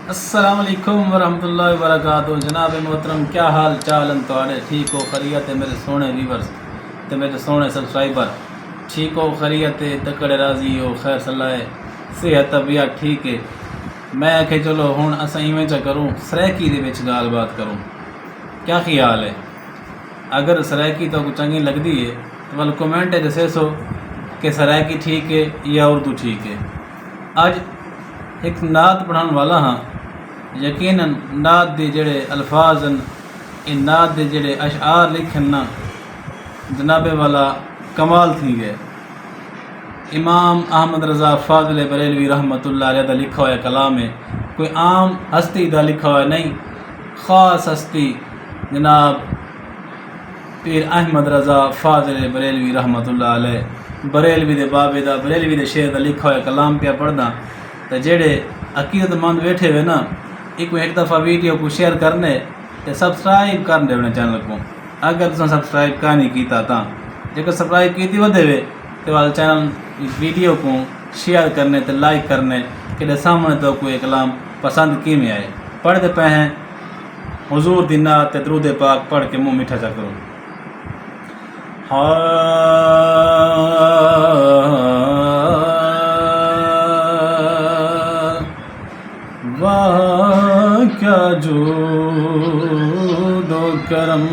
السلام علیکم ورحمۃ اللہ وبرکاتہ جناب محترم، کیا حال چال ہیں تھوڑے؟ ٹھیک ہو خیریت ہے میرے سونے ویورز تے میرے سونے سبسکرائبر؟ ٹھیک ہو خیریت ہے؟ تکڑے راضی ہو؟ خیر صلاح صحت طبیعت ٹھیک ہے؟ میں کہ چلو ہن اساں ایویں چا کروں، سریکی دے وچ گال بات کروں، کیا خیال ہے؟ اگر سریکی تو چنگی لگدی ہے تو ول کمنٹ دسے سو کہ سریکی ٹھیک ہے یا اردو ٹھیک ہے۔ اج ایک نعت پڑھان والا ہاں، یقیناً نعت دے جڑے الفاظ ہیں، ان نعت دے جڑے اشعار لکھن نا جناب والا کمال تھی گئے۔ امام احمد رضا فاضل بریلوی رحمۃ اللہ علیہ دا لکھا ہوا کلام ہے، کوئی عام ہستی دا لکھا ہوا نہیں، خاص ہستی جناب پیر احمد رضا فاضل بریلوی رحمۃ اللہ علیہ بریلوی دے بابے دا، بریلوی دے شہر دا لکھا ہوا کلام پیا پڑھدا تو جڑے عقیدت مند بیٹھے ہوئے نا، ایک دفعہ ویڈیو کو شیئر کرنے تے سبسکرائب کرنے اپنے چینل کو، اگر تساں سبسکرائب کا نہیں کیتا تا جے سبسکرائب کیتی ودے وے تو والے چینل ویڈیو کو شیئر کرنے تے لائک کرنے کہ سامنے تو کوئی کلام پسند کی میں آئے۔ پڑھتے پہ ہیں حضور دی نعت تے درود پاک پڑھ کے منہ میٹھا چا کرو۔ واہ کیا جود و کرم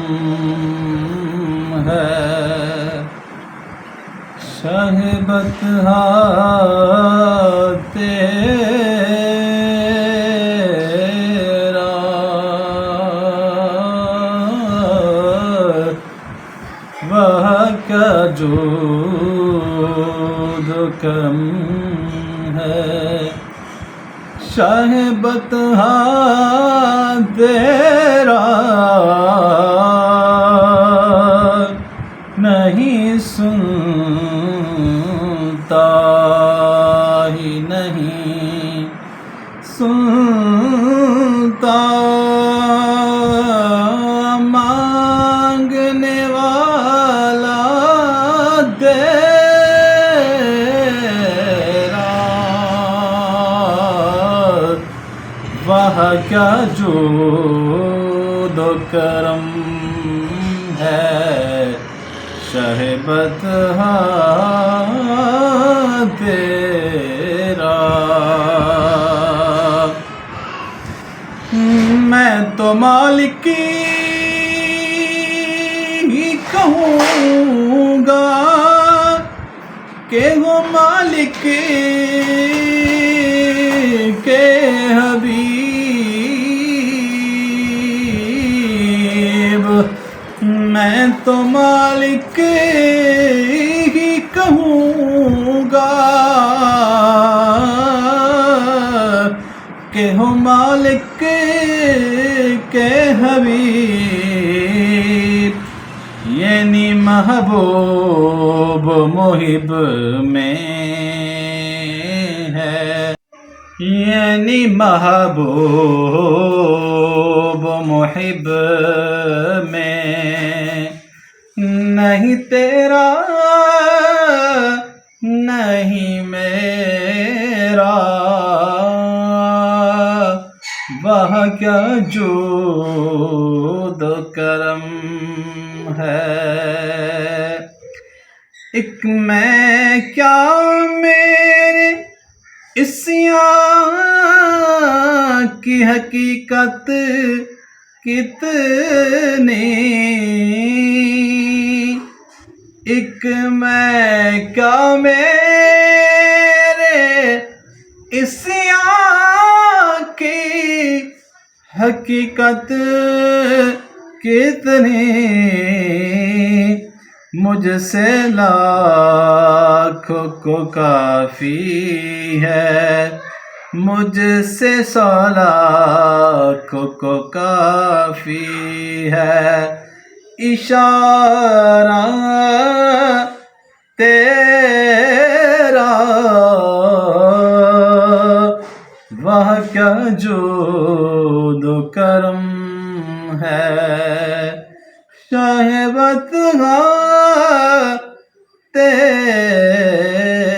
ہے، شاہ بطحا تیرا، واہ کیا جود و کرم ہے، شاہ بطحا تیرا، نہیں سنتا ہی نہیں سنتا، مانگنے والا تیرا، واہ کیا جود و کرم ہے، شاہ بطحا تیرا۔ میں تو مالک کی ہی کہوں گا کہ وہ مالک کے حبیب، میں تو مالک ہی کہوں گا کہ ہو مالک کے حبیب، یعنی محبوب محب میں ہے، یعنی محبوب محب میں، نہیں تیرا نہیں میرا، واہ کیا جود و کرم ہے، ایک میں کیا میرے عصیاں کی حقیقت کتنی، ایک میں کیا میرے عصیاں کی حقیقت کتنی، مجھ سے لاکھوں کو کافی ہے، مجھ سے 100 لاکھوں کو کافی ہے، اشارہ تیرا، واہ کیا جود و کرم ہے، شاہ بطحا تیرا۔